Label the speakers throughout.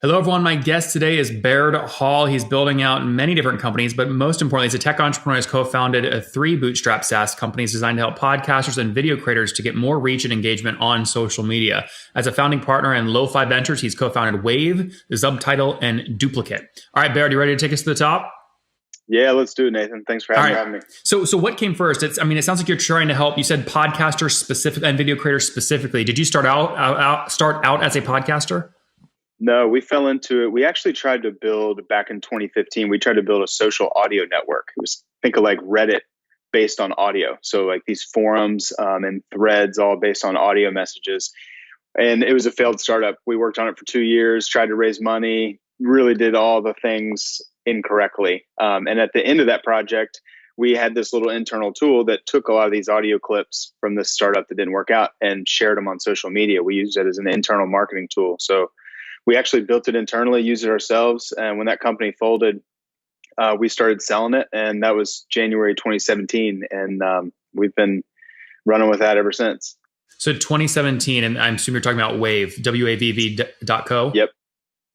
Speaker 1: Hello, everyone. My guest today is Baird Hall. He's building out many different companies, but most importantly, he's a tech entrepreneur. He's co-founded three Bootstrapped SaaS companies designed to help podcasters and video creators to get more reach and engagement on social media. As a founding partner in Lo-Fi Ventures, he's co-founded Wavve, Subtitle, and Duplicate. All right, Baird, you ready to take us to the top?
Speaker 2: Yeah, let's do it, Nathan. Thanks for having me.
Speaker 1: So what came first? It sounds like you're trying to help. You said podcasters specific and video creators specifically. Did you start out as a podcaster?
Speaker 2: No, we fell into it. We actually tried to build back in 2015. We tried to build a social audio network. It was think of like Reddit based on audio. So like these forums and threads all based on audio messages. And it was a failed startup. We worked on it for 2 years, tried to raise money, really did all the things incorrectly. And at the end of that project, we had this little internal tool that took a lot of these audio clips from this startup that didn't work out and shared them on social media. We used it as an internal marketing tool. So we actually built it internally, used it ourselves. And when that company folded, we started selling it. And that was January 2017. And we've been running with that ever since.
Speaker 1: So 2017, and I'm assuming you're talking about Wavve, WAVV.co?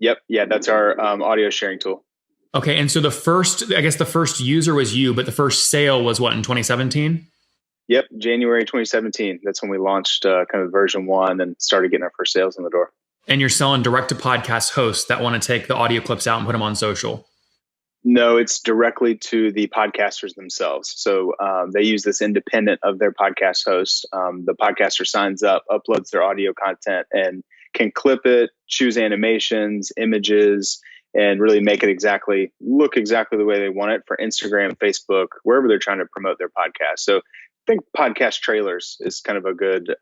Speaker 2: Yep. Yeah, that's our audio sharing tool.
Speaker 1: Okay. And so the first user was you, but the first sale was what, in 2017?
Speaker 2: Yep, January 2017. That's when we launched kind of version 1 and started getting our first sales in the door.
Speaker 1: And you're selling direct to podcast hosts that want to take the audio clips out and put them on social?
Speaker 2: No, it's directly to the podcasters themselves. So they use this independent of their podcast host. The podcaster signs up, uploads their audio content, and can clip it, choose animations, images, and really make it look exactly the way they want it for Instagram, Facebook, wherever they're trying to promote their podcast. So I think podcast trailers is kind of a good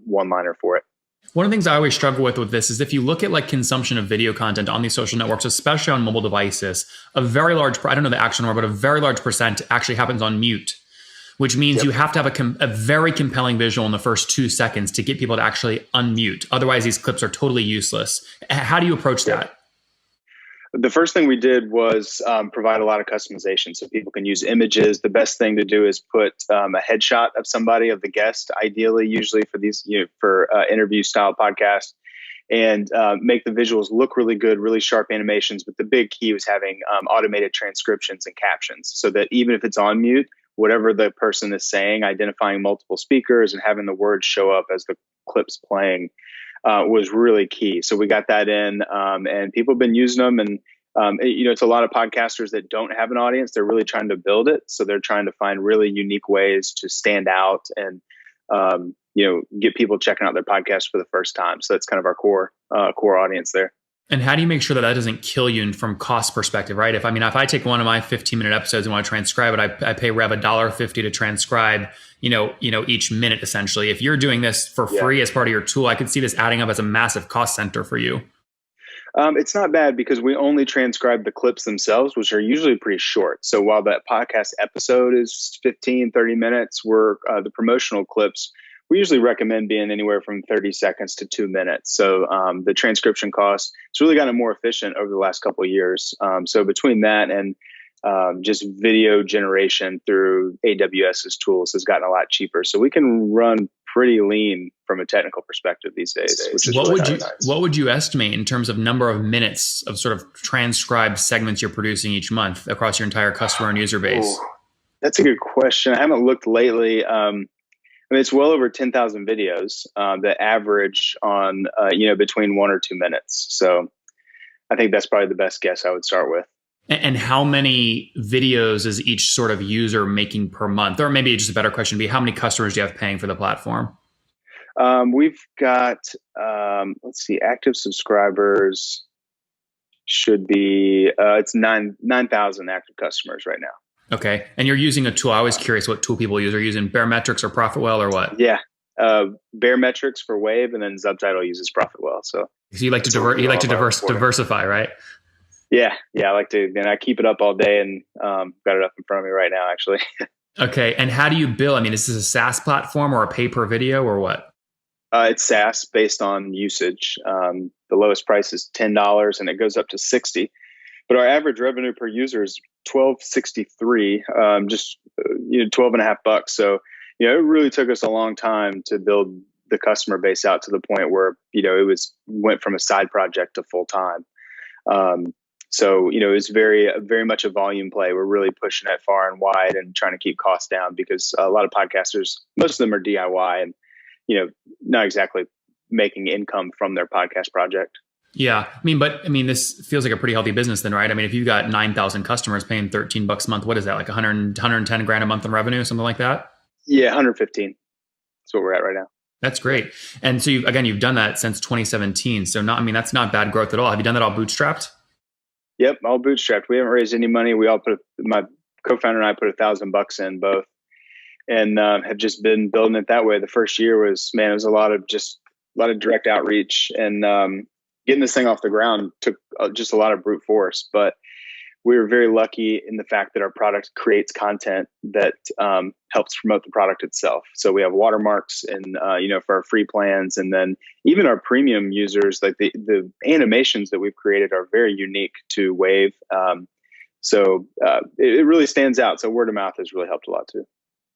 Speaker 2: one-liner for it.
Speaker 1: One of the things I always struggle with this is if you look at like consumption of video content on these social networks, especially on mobile devices, a very large, I don't know the actual number, but a very large percent actually happens on mute, which means you have to have a very compelling visual in the first 2 seconds to get people to actually unmute. Otherwise, these clips are totally useless. How do you approach that?
Speaker 2: The first thing we did was provide a lot of customization so people can use images. The best thing to do is put a headshot of somebody, of the guest, ideally, usually for these, for interview style podcasts, and make the visuals look really good, really sharp animations. But the big key was having automated transcriptions and captions so that even if it's on mute, whatever the person is saying, identifying multiple speakers and having the words show up as the clip's playing was really key. So we got that in, and people have been using them. And it's a lot of podcasters that don't have an audience. They're really trying to build it. So they're trying to find really unique ways to stand out and get people checking out their podcast for the first time. So that's kind of our core audience there.
Speaker 1: And how do you make sure that doesn't kill you from cost perspective, right? If I take one of my 15-minute episodes and want to transcribe it, I pay Rev $1.50 to transcribe, each minute essentially. If you're doing this for free as part of your tool, I could see this adding up as a massive cost center for you.
Speaker 2: It's not bad because we only transcribe the clips themselves, which are usually pretty short. So while that podcast episode is 15, 30 minutes, the promotional clips, we usually recommend being anywhere from 30 seconds to 2 minutes. So the transcription cost, it's really gotten more efficient over the last couple of years. So between that and just video generation through AWS's tools has gotten a lot cheaper. So we can run pretty lean from a technical perspective these days. Which is
Speaker 1: what would you estimate in terms of number of minutes of sort of transcribed segments you're producing each month across your entire customer and user base?
Speaker 2: That's a good question. I haven't looked lately. It's well over 10,000 videos that average on, between 1 or 2 minutes. So I think that's probably the best guess I would start with.
Speaker 1: And how many videos is each sort of user making per month? Or maybe just a better question would be, how many customers do you have paying for the platform?
Speaker 2: We've got, active subscribers should be, it's 9,000 active customers right now.
Speaker 1: Okay. And you're using a tool. I was curious what tool people use. Are you using Baremetrics or Profitwell or what?
Speaker 2: Yeah. Baremetrics for Wavve, and then Subtitle uses Profitwell. So
Speaker 1: you like to diversify, right?
Speaker 2: Yeah. I like to, and I keep it up all day and got it up in front of me right now, actually.
Speaker 1: Okay. And how do you bill? Is this a SaaS platform or a pay per video or what?
Speaker 2: It's SaaS based on usage. The lowest price is $10 and it goes up to $60. But our average revenue per user is $12.63, just 12 and a half bucks. So, it really took us a long time to build the customer base out to the point where, it went from a side project to full time. So, it's very much a volume play. We're really pushing it far and wide and trying to keep costs down because a lot of podcasters, most of them are DIY and, not exactly making income from their podcast project.
Speaker 1: Yeah. This feels like a pretty healthy business then, right? I mean, if you've got 9,000 customers paying $13 a month, what is that? Like 110 grand a month in revenue, something like that?
Speaker 2: Yeah. 115. That's what we're at right now.
Speaker 1: That's great. And so you've done that since 2017. So that's not bad growth at all. Have you done that all bootstrapped?
Speaker 2: Yep. All bootstrapped. We haven't raised any money. My co-founder and I put $1,000 in both and have just been building it that way. The first year it was a lot of direct outreach and getting this thing off the ground took just a lot of brute force, but we were very lucky in the fact that our product creates content that helps promote the product itself. So we have watermarks and, for our free plans. And then even our premium users, like the animations that we've created are very unique to Wavve. So it really stands out. So word of mouth has really helped a lot too.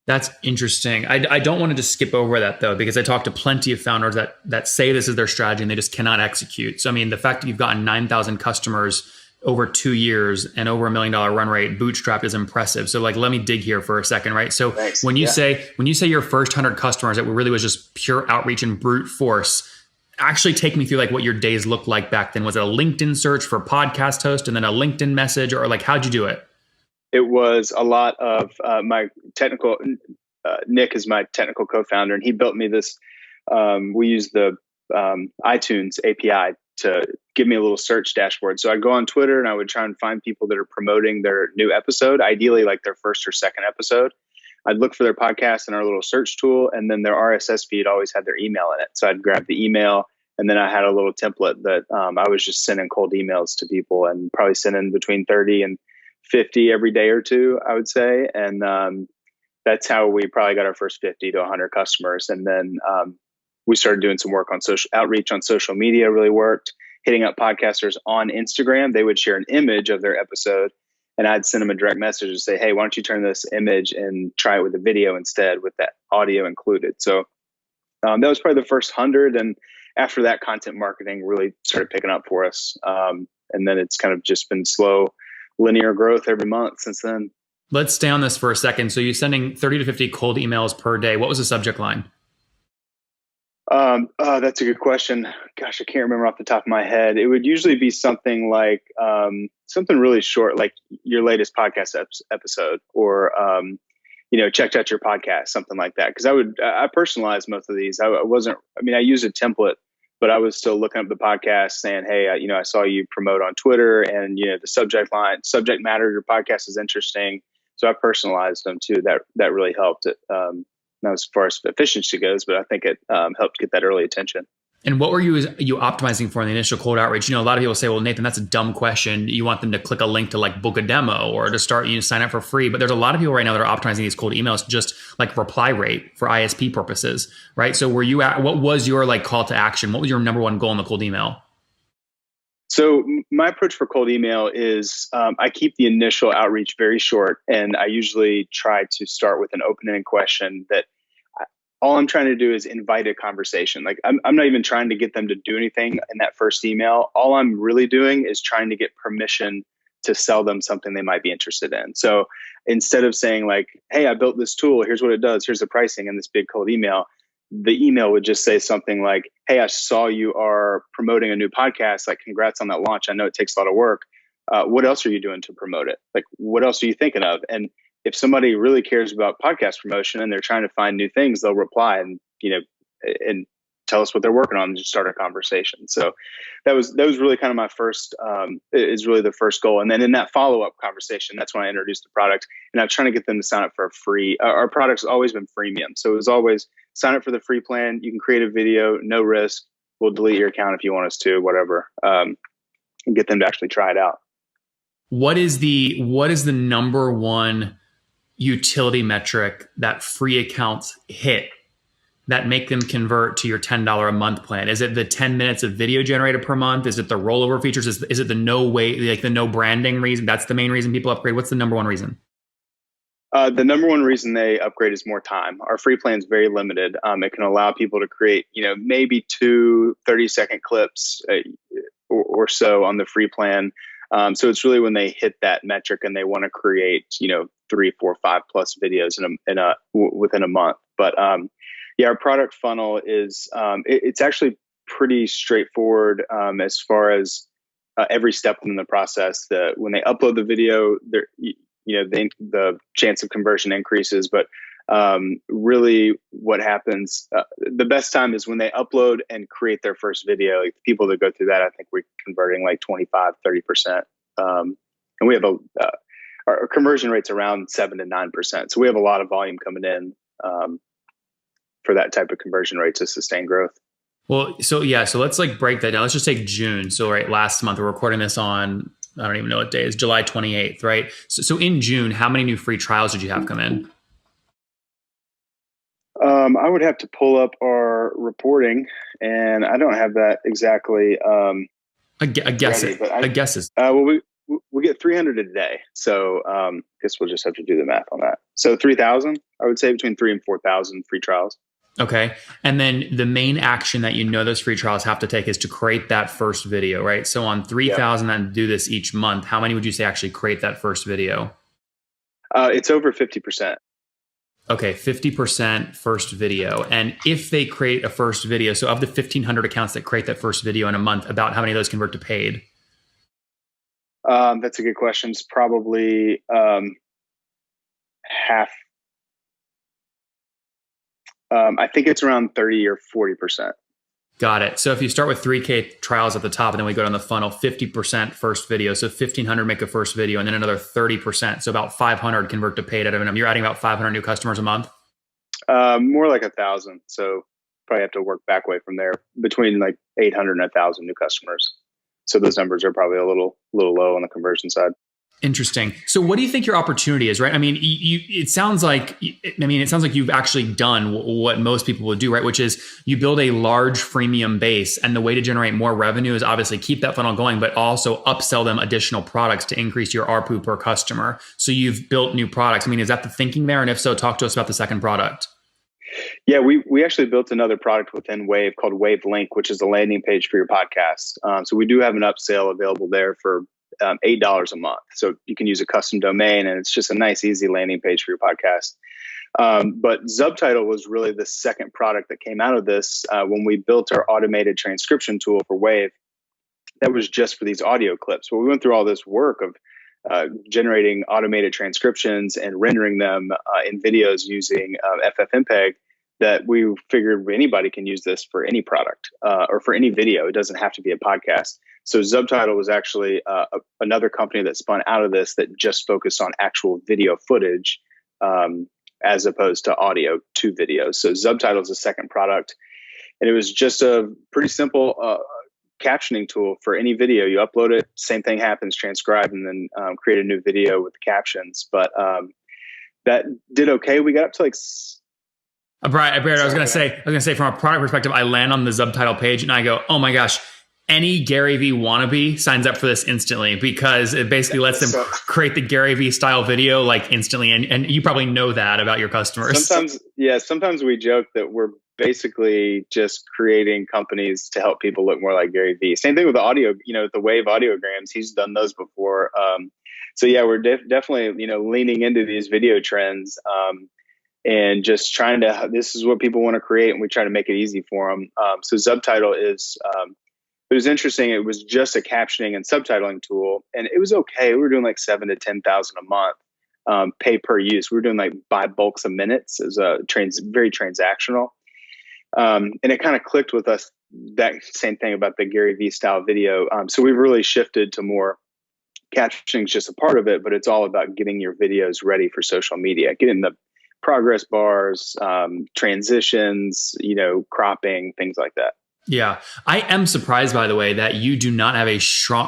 Speaker 1: That's interesting. I don't want to just skip over that though, because I talk to plenty of founders that say this is their strategy and they just cannot execute. So, the fact that you've gotten 9,000 customers over 2 years and over $1 million run rate bootstrapped is impressive. So let me dig here for a second, right? So
Speaker 2: Thanks.
Speaker 1: when you say your first 100 customers, it really was just pure outreach and brute force. Actually take me through like what your days looked like back then. Was it a LinkedIn search for podcast host and then a LinkedIn message, or like, how'd you do it?
Speaker 2: It was a lot of my technical, Nick is my technical co-founder, and he built me this. We use the iTunes API to give me a little search dashboard. So I'd go on Twitter and I would try and find people that are promoting their new episode, ideally like their first or second episode. I'd look for their podcast in our little search tool, and then their RSS feed always had their email in it. So I'd grab the email, and then I had a little template that I was just sending cold emails to people, and probably sending between 30 and 50 every day or two, I would say. And that's how we probably got our first 50 to 100 customers. And then we started doing some work on social outreach on social media, really worked. Hitting up podcasters on Instagram, they would share an image of their episode, and I'd send them a direct message and say, hey, why don't you turn this image and try it with a video instead with that audio included. So that was probably the first 100. And after that, content marketing really started picking up for us. And then it's kind of just been slow, linear growth every month since then.
Speaker 1: Let's stay on this for a second. So you're sending 30 to 50 cold emails per day. What was the subject line?
Speaker 2: That's a good question. Gosh, I can't remember off the top of my head. It would usually be something like something really short, like your latest podcast episode, or checked out your podcast, something like that. Because I personalized most of these. I use a template, but I was still looking up the podcast, saying, hey, I saw you promote on Twitter, and the subject matter of your podcast is interesting. So I personalized them too. That really helped it. Not as far as efficiency goes, but I think it helped get that early attention.
Speaker 1: And what were you optimizing for in the initial cold outreach? A lot of people say, well, Nathan, that's a dumb question. You want them to click a link to like book a demo or to start, sign up for free. But there's a lot of people right now that are optimizing these cold emails just like reply rate for ISP purposes, right? So what was your like call to action? What was your number one goal in the cold email?
Speaker 2: So my approach for cold email is I keep the initial outreach very short, and I usually try to start with an open-ended question that all I'm trying to do is invite a conversation. Like I'm not even trying to get them to do anything in that first email. All I'm really doing is trying to get permission to sell them something they might be interested in. So instead of saying like, hey, I built this tool, here's what it does, here's the pricing, in this big cold email, the email would just say something like, hey, I saw you are promoting a new podcast. Like, congrats on that launch. I know it takes a lot of work. What else are you doing to promote it? Like, what else are you thinking of? And if somebody really cares about podcast promotion and they're trying to find new things, they'll reply and tell us what they're working on and just start a conversation. So that was really kind of my first, is really the first goal. And then in that follow-up conversation, that's when I introduced the product, and I'm trying to get them to sign up for a free, our product's always been freemium. So it was always sign up for the free plan. You can create a video, no risk. We'll delete your account if you want us to, whatever, and get them to actually try it out.
Speaker 1: What is the number one utility metric that free accounts hit that make them convert to your $10 a month plan? Is it the 10 minutes of video generated per month? Is it the rollover features? Is it the no branding reason? That's the main reason people upgrade. What's the number one reason?
Speaker 2: The number one reason they upgrade is more time. Our free plan is very limited. It can allow people to create, maybe 2 30-second clips or so on the free plan. So it's really when they hit that metric and they want to create, 3, 4, 5+ videos within a month. But yeah, our product funnel is it's actually pretty straightforward as far as every step in the process. When they upload the video, the chance of conversion increases. But really, what happens? The best time is when they upload and create their first video. Like, people that go through that, I think we're converting like 25-30%, and we have our conversion rate's around 7-9%. So we have a lot of volume coming in for that type of conversion rate to sustain growth.
Speaker 1: Well, so let's like break that down. Let's just take June. So last month, we're recording this on, I don't even know what day it is, July 28th, right? So in June, how many new free trials did you have come in?
Speaker 2: I would have to pull up our reporting, and I don't have that exactly.
Speaker 1: I guess is.
Speaker 2: Well, we get 300 a day, so I guess we'll just have to do the math on that. So 3,000, I would say between 3,000 and 4,000 free trials.
Speaker 1: Okay. And then the main action that those free trials have to take is to create that first video, right? So on 3,000 and do this each month, how many would you say actually create that first video?
Speaker 2: It's over 50%.
Speaker 1: Okay, 50% first video. And if they create a first video, so of the 1,500 accounts that create that first video in a month, about how many of those convert to paid?
Speaker 2: That's a good question. It's probably half. I think it's around 30 or 40%.
Speaker 1: Got it. So if you start with 3K trials at the top and then we go down the funnel, 50% first video. So 1,500 make a first video and then another 30%. So about 500 convert to paid. You're adding about 500 new customers a month?
Speaker 2: More like 1,000. So probably have to work back way from there, between like 800 and 1,000 new customers. So those numbers are probably a little low on the conversion side.
Speaker 1: Interesting. So what do you think your opportunity is, right? I mean, it sounds like you've actually done what most people would do, right? Which is you build a large freemium base, and the way to generate more revenue is obviously keep that funnel going, but also upsell them additional products to increase your ARPU per customer. So you've built new products. I mean, is that the thinking there? And if so, talk to us about the second product.
Speaker 2: Yeah, we actually built another product within Wavve called Wavve Link, which is a landing page for your podcast. So we do have an upsell available there for $8 a month. So you can use a custom domain, and it's just a nice, easy landing page for your podcast. But Subtitle was really the second product that came out of this when we built our automated transcription tool for Wavve. That was just for these audio clips. Well, we went through all this work of generating automated transcriptions and rendering them in videos using FFmpeg, that we figured anybody can use this for any product or for any video. It doesn't have to be a podcast. So Subtitle was actually another company that spun out of this that just focused on actual video footage as opposed to audio to video. So Subtitle is the second product. And it was just a pretty simple captioning tool for any video. You upload it, same thing happens, transcribe, and then create a new video with the captions. But that did okay. We got up to like...
Speaker 1: Baird, I was going to say from a product perspective, I land on the Subtitle page and I go, oh my gosh, any Gary Vee wannabe signs up for this instantly, because it basically lets them create the Gary Vee style video like instantly. And you probably know that about your customers.
Speaker 2: Sometimes we joke that we're basically just creating companies to help people look more like Gary Vee. Same thing with the audio, the Wavve audiograms. He's done those before. So yeah, we're definitely, leaning into these video trends. And just trying to, this is what people want to create, and we try to make it easy for them. So Subtitle is, it was interesting. It was just a captioning and subtitling tool, and it was okay. We were doing like 7,000 to 10,000 a month, pay per use. We were doing like buy bulks of minutes. It was very transactional. And it kind of clicked with us, that same thing about the Gary Vee style video. So we've really shifted to more captioning is just a part of it, but it's all about getting your videos ready for social media, getting the progress bars, transitions, cropping, things like that.
Speaker 1: Yeah. I am surprised, by the way, that you do not have a stronger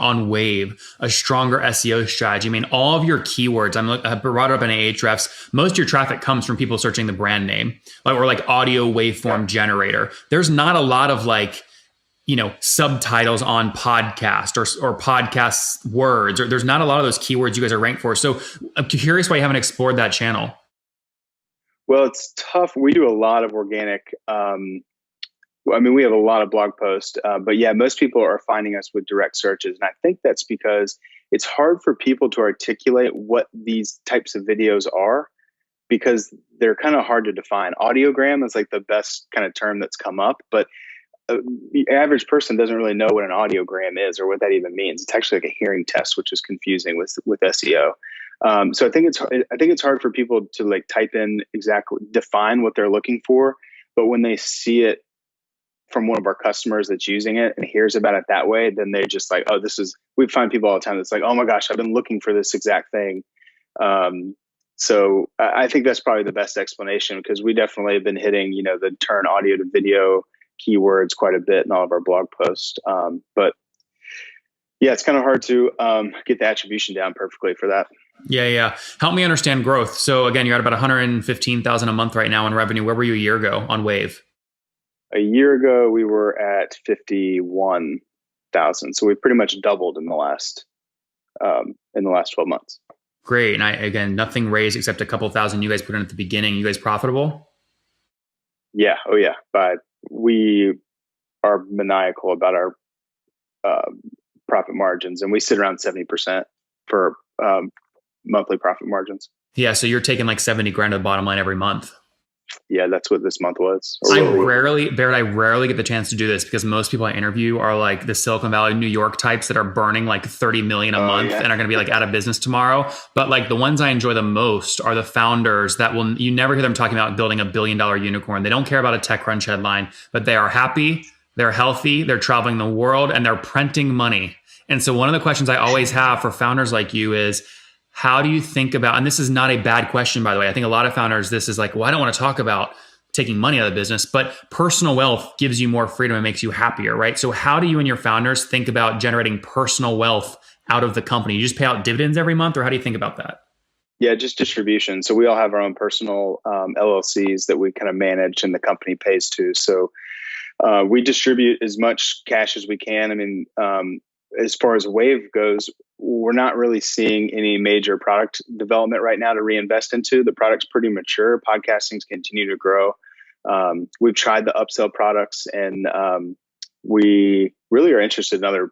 Speaker 1: SEO strategy. I mean, all of your keywords, I brought it up in Ahrefs. Most of your traffic comes from people searching the brand name, or like audio waveform generator. There's not a lot of subtitles on podcast or podcast words, or there's not a lot of those keywords you guys are ranked for. So I'm curious why you haven't explored that channel.
Speaker 2: Well, it's tough. We do a lot of organic I mean, we have a lot of blog posts, but yeah, most people are finding us with direct searches. And I think that's because it's hard for people to articulate what these types of videos are because they're kind of hard to define. Audiogram is like the best kind of term that's come up, but the average person doesn't really know what an audiogram is or what that even means. It's actually like a hearing test, which is confusing with SEO. So I think it's hard for people to like type in exactly define what they're looking for, but when they see it from one of our customers that's using it and hears about it that way, then they're just like, oh, we find people all the time that's like, oh my gosh, I've been looking for this exact thing. So I think that's probably the best explanation because we definitely have been hitting, the turn audio to video keywords quite a bit in all of our blog posts. But yeah, it's kind of hard to get the attribution down perfectly for that.
Speaker 1: Yeah. Help me understand growth. So again, you're at about 115,000 a month right now in revenue. Where were you a year ago on Wavve?
Speaker 2: A year ago, we were at 51,000. So we pretty much doubled in the last 12 months.
Speaker 1: Great. And again, nothing raised except a couple thousand you guys put in at the beginning. You guys profitable?
Speaker 2: Yeah. Oh yeah. But we are maniacal about our profit margins, and we sit around 70% for monthly profit margins.
Speaker 1: Yeah. So you're taking like 70 grand to the bottom line every month.
Speaker 2: Yeah, that's what this month was.
Speaker 1: Baird, I rarely get the chance to do this because most people I interview are like the Silicon Valley, New York types that are burning like 30 million a month and are going to be like out of business tomorrow. But like the ones I enjoy the most are the founders that you never hear them talking about building $1 billion unicorn. They don't care about a TechCrunch headline, but they are happy, they're healthy, they're traveling the world, and they're printing money. And so one of the questions I always have for founders like you is, how do you think about, and this is not a bad question, by the way, I think a lot of founders, this is like, well, I don't want to talk about taking money out of the business, but personal wealth gives you more freedom and makes you happier, right? So how do you and your founders think about generating personal wealth out of the company? You just pay out dividends every month, or how do you think about that?
Speaker 2: Yeah, just distribution. So we all have our own personal LLCs that we kind of manage and the company pays to. So we distribute as much cash as we can. I mean, as far as Wavve goes, we're not really seeing any major product development right now to reinvest into. The product's pretty mature. Podcasting's continue to grow. We've tried the upsell products, and we really are interested in other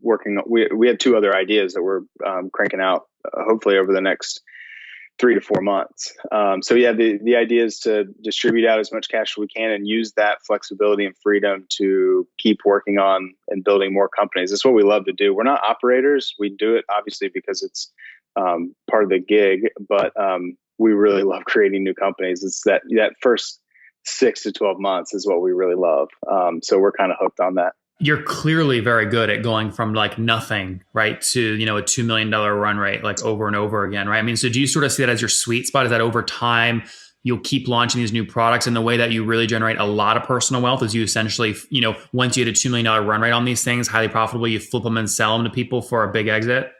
Speaker 2: working. We have 2 other ideas that we're cranking out, hopefully over the next 3 to 4 months. So yeah, the idea is to distribute out as much cash as we can and use that flexibility and freedom to keep working on and building more companies. It's what we love to do. We're not operators. We do it obviously because it's part of the gig, but we really love creating new companies. It's that first 6 to 12 months is what we really love. So we're kind of hooked on that.
Speaker 1: You're clearly very good at going from like nothing, right, to, a $2 million run rate, like over and over again, right? I mean, so do you sort of see that as your sweet spot? Is that over time you'll keep launching these new products, and the way that you really generate a lot of personal wealth is you essentially, once you hit a $2 million run rate on these things, highly profitable, you flip them and sell them to people for a big exit?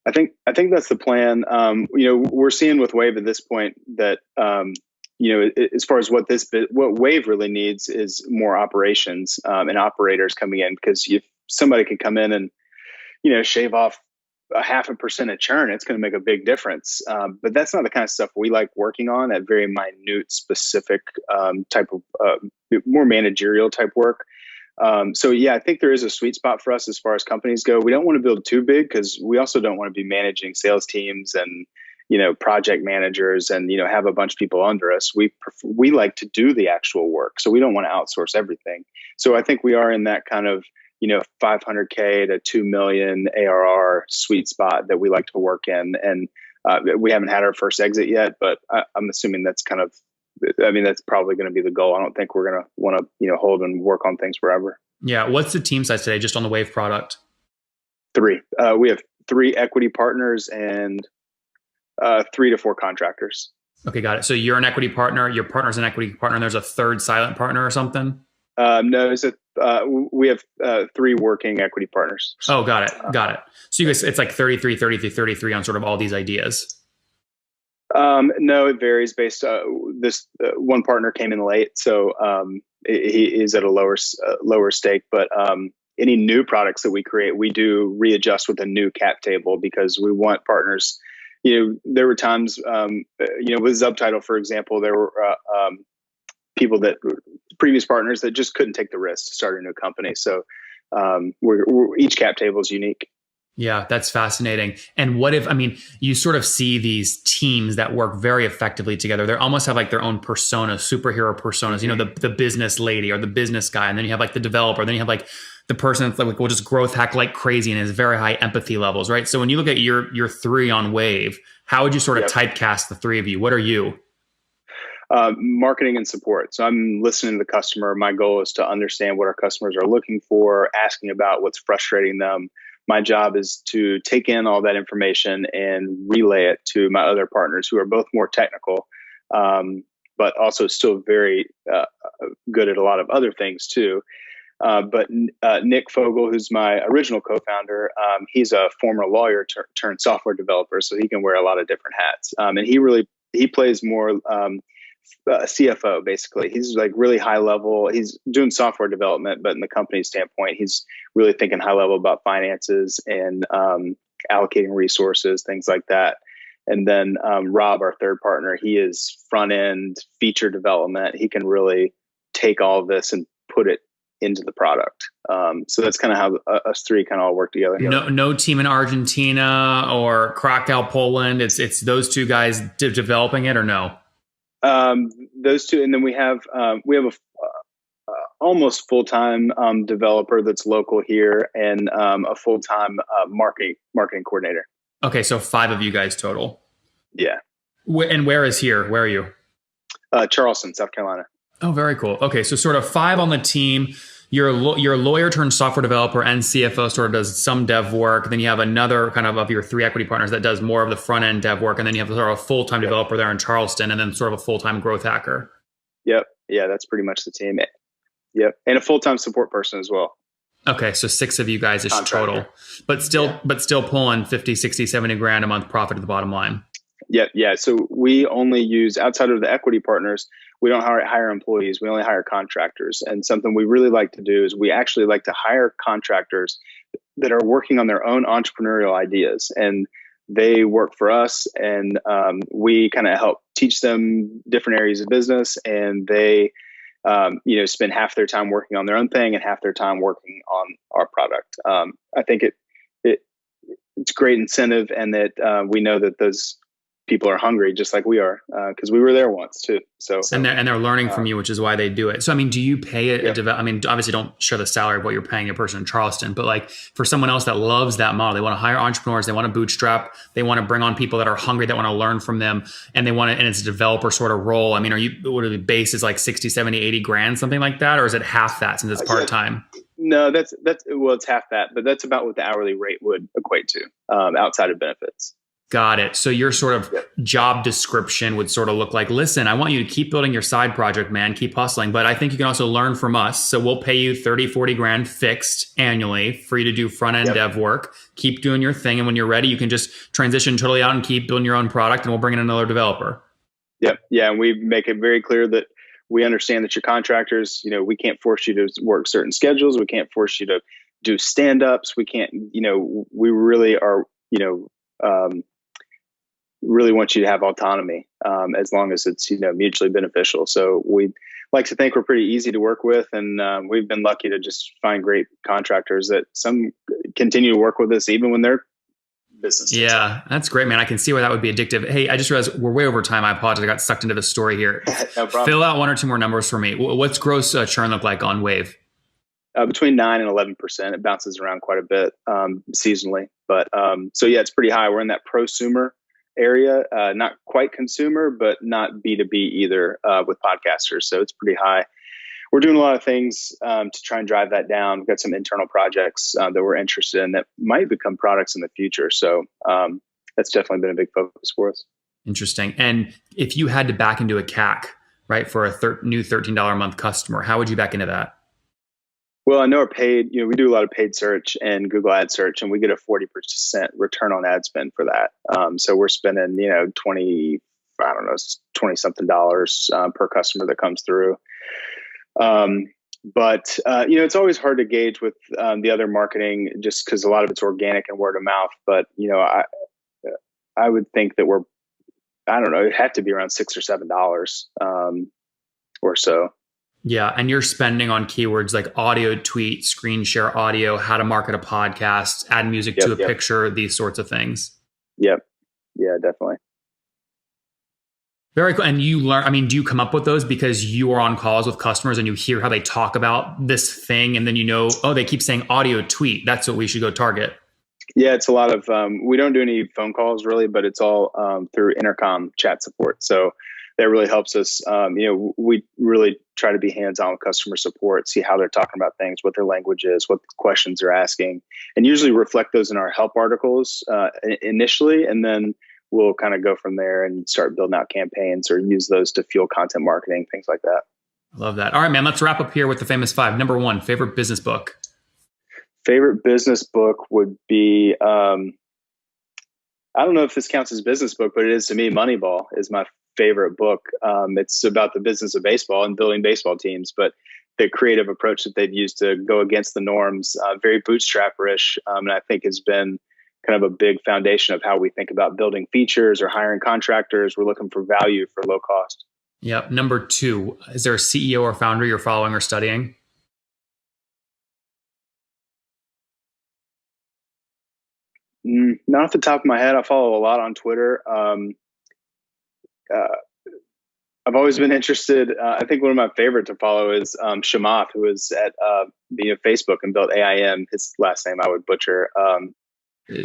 Speaker 2: I think that's the plan. We're seeing with Wavve at this point that, as far as what Wavve really needs is more operations and operators coming in, because if somebody can come in and, shave off 0.5% of churn, it's going to make a big difference. But that's not the kind of stuff we like working on, that very minute, specific type of more managerial type work. So yeah, I think there is a sweet spot for us as far as companies go. We don't want to build too big because we also don't want to be managing sales teams and project managers and, have a bunch of people under us. We like to do the actual work. So we don't want to outsource everything. So I think we are in that kind of, 500K to 2 million ARR sweet spot that we like to work in. And we haven't had our first exit yet, but I'm assuming that's that's probably going to be the goal. I don't think we're going to want to, hold and work on things forever.
Speaker 1: Yeah. What's the team size today, just on the Wavve product?
Speaker 2: 3. We have 3 equity partners and 3 to 4 contractors.
Speaker 1: Okay, got it. So you're an equity partner, your partner's an equity partner, and there's a third silent partner or something?
Speaker 2: No, we have 3 working equity partners.
Speaker 1: Oh, got it. So you guys, it's like 33, 33, 33 on sort of all these ideas.
Speaker 2: No, it varies based. This one partner came in late, so he is at a lower stake. But any new products that we create, we do readjust with a new cap table because we want partners. There were times, with Subtitle, for example, there were people that previous partners that just couldn't take the risk to start a new company. So each cap table is unique.
Speaker 1: Yeah, that's fascinating. And what if, I mean, you sort of see these teams that work very effectively together. They almost have like their own persona, superhero personas, you know, the business lady or the business guy. And then you have like the developer. Then you have like the person that's like, will just growth hack like crazy and has very high empathy levels, right? So when you look at your three on Wavve, how would you sort of typecast the three of you? What are you?
Speaker 2: Marketing and support. So I'm listening to the customer. My goal is to understand what our customers are looking for, asking about what's frustrating them. My job is to take in all that information and relay it to my other partners who are both more technical, but also still very good at a lot of other things too. But Nick Fogel, who's my original co-founder, he's a former lawyer turned software developer, so he can wear a lot of different hats. And he plays more CFO, basically. He's like really high level. He's doing software development, but in the company standpoint, he's really thinking high level about finances and allocating resources, things like that. And then Rob, our third partner, he is front end feature development. He can really take all of this and put it into the product. So that's kind of how us three kind of all work together.
Speaker 1: No team in Argentina or Krakow, Poland. It's those two guys developing it, or no?
Speaker 2: Those two, and then we have a almost full-time developer that's local here, and a full-time marketing coordinator.
Speaker 1: Okay, so 5 of you guys total.
Speaker 2: Yeah.
Speaker 1: And where is here? Where are you?
Speaker 2: Charleston, South Carolina.
Speaker 1: Oh, very cool. Okay, so sort of 5 on the team. You're a lawyer turned software developer, and CFO sort of does some dev work. Then you have another kind of your 3 equity partners that does more of the front end dev work. And then you have sort of a full-time developer there in Charleston, and then sort of a full-time growth hacker.
Speaker 2: Yep. Yeah, that's pretty much the team. Yep. And a full-time support person as well.
Speaker 1: Okay, so 6 of you guys is total, but still pulling 50, 60, 70 grand a month profit at the bottom line.
Speaker 2: Yeah. So we only use, outside of the equity partners, we don't hire employees. We only hire contractors. And something we really like to do is we actually like to hire contractors that are working on their own entrepreneurial ideas. And they work for us, and we kind of help teach them different areas of business. And they, spend half their time working on their own thing and half their time working on our product. I think it's great incentive, and that we know that those people are hungry just like we are, because we were there once too. So
Speaker 1: and they're learning from you, which is why they do it. So I mean, do you pay I mean, obviously don't share the salary of what you're paying a person in Charleston, but like for someone else that loves that model, they want to hire entrepreneurs, they want to bootstrap, they want to bring on people that are hungry, that want to learn from them, and and it's a developer sort of role. I mean, what are the base is like 60, 70, 80 grand, something like that? Or is it half that since it's part-time?
Speaker 2: No, it's half that, but that's about what the hourly rate would equate to, outside of benefits.
Speaker 1: Got it. So your sort of job description would sort of look like, listen, I want you to keep building your side project, man, keep hustling, but I think you can also learn from us. So we'll pay you 30, 40 grand fixed annually for you to do front end dev work, keep doing your thing. And when you're ready, you can just transition totally out and keep building your own product, and we'll bring in another developer.
Speaker 2: Yep. Yeah. And we make it very clear that we understand that you're contractors. We can't force you to work certain schedules. We can't force you to do stand-ups. We can't, we really are, really want you to have autonomy, as long as it's mutually beneficial. So we like to think we're pretty easy to work with, and we've been lucky to just find great contractors that some continue to work with us even when they're business.
Speaker 1: Yeah, that's great, man. I can see why that would be addictive. Hey, I just realized we're way over time. I apologize. I got sucked into the story here.
Speaker 2: No problem.
Speaker 1: Fill out 1 or 2 more numbers for me. What's gross churn look like on Wavve?
Speaker 2: Between 9 and 11%. It bounces around quite a bit seasonally, but so yeah, it's pretty high. We're in that prosumer area, not quite consumer, but not B2B either, with podcasters. So it's pretty high. We're doing a lot of things to try and drive that down. We've got some internal projects that we're interested in that might become products in the future. So that's definitely been a big focus for us.
Speaker 1: Interesting. And if you had to back into a CAC, right, for a new $13 a month customer, how would you back into that?
Speaker 2: Well, I know our paid, we do a lot of paid search and Google ad search, and we get a 40% return on ad spend for that. So we're spending, 20 something dollars per customer that comes through. But it's always hard to gauge with the other marketing, just because a lot of it's organic and word of mouth. But, I would think that it'd have to be around $6 or $7 or so.
Speaker 1: Yeah. And you're spending on keywords like audio tweet, screen share audio, how to market a podcast, add music to a picture, these sorts of things.
Speaker 2: Yep. Yeah, definitely.
Speaker 1: Very cool. And you learn, I mean, do you come up with those because you are on calls with customers and you hear how they talk about this thing and then you know, oh, they keep saying audio tweet. That's what we should go target.
Speaker 2: Yeah, it's a lot of, we don't do any phone calls really, but it's all through intercom chat support. So that really helps us. We really try to be hands-on with customer support, see how they're talking about things, what their language is, what questions they're asking, and usually reflect those in our help articles initially. And then we'll kind of go from there and start building out campaigns or use those to fuel content marketing, things like that.
Speaker 1: Love that. All right, man, let's wrap up here with the famous 5. Number 1, favorite business book.
Speaker 2: Favorite business book would be, I don't know if this counts as business book, but it is to me. Moneyball is my favorite book. It's about the business of baseball and building baseball teams, but the creative approach that they've used to go against the norms, very bootstrapper-ish, and I think has been kind of a big foundation of how we think about building features or hiring contractors. We're looking for value for low cost.
Speaker 1: Yep. Number 2, is there a CEO or founder you're following or studying?
Speaker 2: Not off the top of my head. I follow a lot on Twitter. I've always been interested. I think one of my favorite to follow is Chamath, who is at Facebook and built AIM. His last name I would butcher.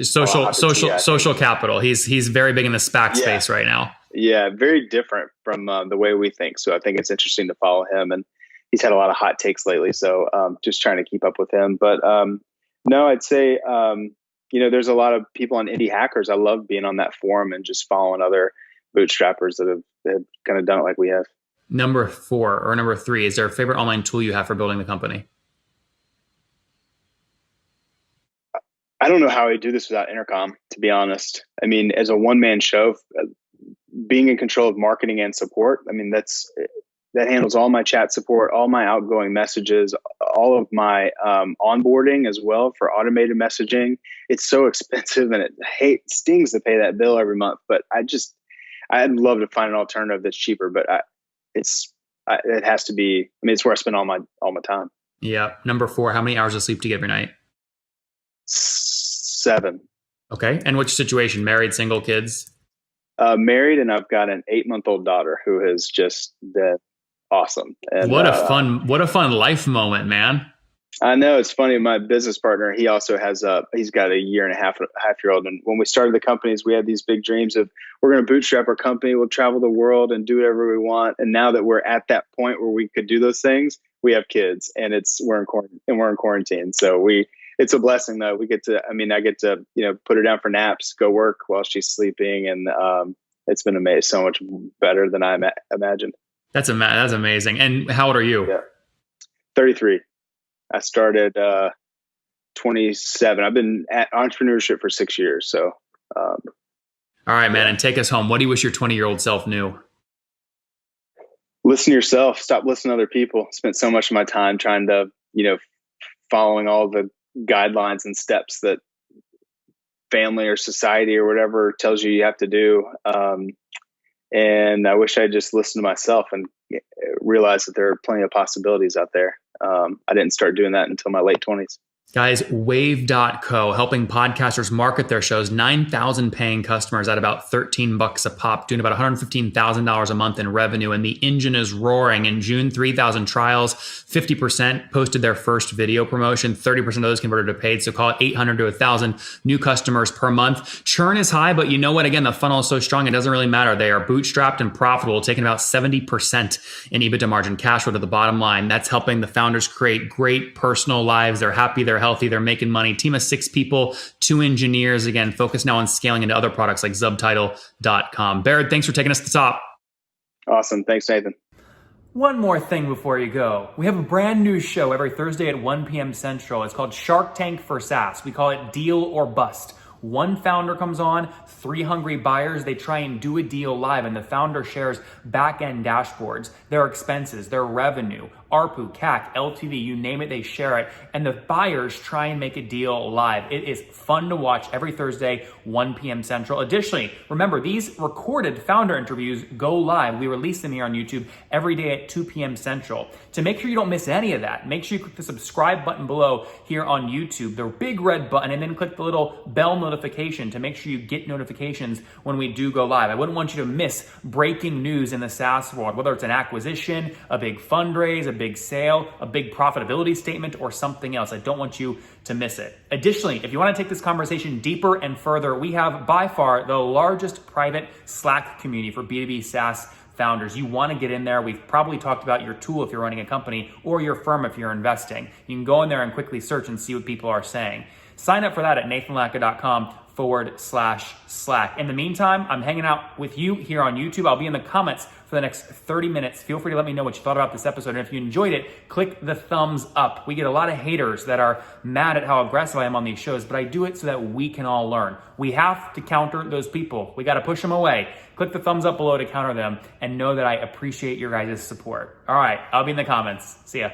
Speaker 1: Social capital. He's very big in the SPAC space right now.
Speaker 2: Yeah, very different from the way we think. So I think it's interesting to follow him, and he's had a lot of hot takes lately. So just trying to keep up with him. But no, I'd say there's a lot of people on Indie Hackers. I love being on that forum and just following other bootstrappers that have kind of done it like we have.
Speaker 1: Number 4 or number 3, is there a favorite online tool you have for building the company?
Speaker 2: I don't know how I do this without intercom, to be honest. I mean, as a one-man show, being in control of marketing and support, I mean, that handles all my chat support, all my outgoing messages, all of my onboarding as well for automated messaging. It's so expensive and it stings to pay that bill every month. But I'd love to find an alternative that's cheaper, but it has to be. I mean, it's where I spend all my time.
Speaker 1: Yeah. Number 4, how many hours of sleep do you get every night?
Speaker 2: 7.
Speaker 1: Okay. And which situation? Married, single, kids?
Speaker 2: Married, and I've got an 8-month-old daughter who has just been awesome. And
Speaker 1: what a fun life moment, man.
Speaker 2: I know, it's funny. My business partner, he also has he's got a 1.5-year-old. And when we started the companies, we had these big dreams of we're going to bootstrap our company. We'll travel the world and do whatever we want. And now that we're at that point where we could do those things, we have kids, and we're in quarantine. So it's a blessing though. I get to, put her down for naps, go work while she's sleeping. And it's been amazing. So much better than I imagined.
Speaker 1: That's amazing. And how old are you?
Speaker 2: Yeah. 33. I started 27. I've been at entrepreneurship for 6 years. So,
Speaker 1: all right, man. And take us home. What do you wish your 20-year-old self knew?
Speaker 2: Listen to yourself. Stop listening to other people. Spent so much of my time trying to, following all the guidelines and steps that family or society or whatever tells you have to do. And I wish I just listened to myself and realized that there are plenty of possibilities out there. I didn't start doing that until my late 20s.
Speaker 1: Guys, Wavve.co, helping podcasters market their shows, 9,000 paying customers at about $13 a pop, doing about $115,000 a month in revenue. And the engine is roaring. In June, 3,000 trials, 50% posted their first video promotion, 30% of those converted to paid. So call it 800 to 1,000 new customers per month. Churn is high, but you know what? Again, the funnel is so strong, it doesn't really matter. They are bootstrapped and profitable, taking about 70% in EBITDA margin, cash flow to the bottom line. That's helping the founders create great personal lives. They're happy, they're healthy, they're making money. Team of 6 people, 2 engineers. Again, focus now on scaling into other products like Subtitle.com. Baird, thanks for taking us to the top.
Speaker 2: Awesome. Thanks, Nathan.
Speaker 1: One more thing before you go. We have a brand new show every Thursday at 1 p.m. Central. It's called Shark Tank for SaaS. We call it Deal or Bust. One founder comes on, 3 hungry buyers, they try and do a deal live, and the founder shares back-end dashboards, their expenses, their revenue, ARPU, CAC, LTV, you name it, they share it. And the buyers try and make a deal live. It is fun to watch every Thursday, 1 p.m. Central. Additionally, remember, these recorded founder interviews go live. We release them here on YouTube every day at 2 p.m. Central. To make sure you don't miss any of that, make sure you click the subscribe button below here on YouTube, the big red button, and then click the little bell notification to make sure you get notifications when we do go live. I wouldn't want you to miss breaking news in the SaaS world, whether it's an acquisition, a big fundraise, a big sale, a big profitability statement, or something else. I don't want you to miss it. Additionally, if you want to take this conversation deeper and further, we have by far the largest private Slack community for B2B SaaS founders. You want to get in there. We've probably talked about your tool if you're running a company or your firm if you're investing. You can go in there and quickly search and see what people are saying. Sign up for that at nathanlatka.com/Slack. In the meantime, I'm hanging out with you here on YouTube. I'll be in the comments for the next 30 minutes. Feel free to let me know what you thought about this episode. And if you enjoyed it, click the thumbs up. We get a lot of haters that are mad at how aggressive I am on these shows, but I do it so that we can all learn. We have to counter those people. We got to push them away. Click the thumbs up below to counter them and know that I appreciate your guys' support. All right, I'll be in the comments. See ya.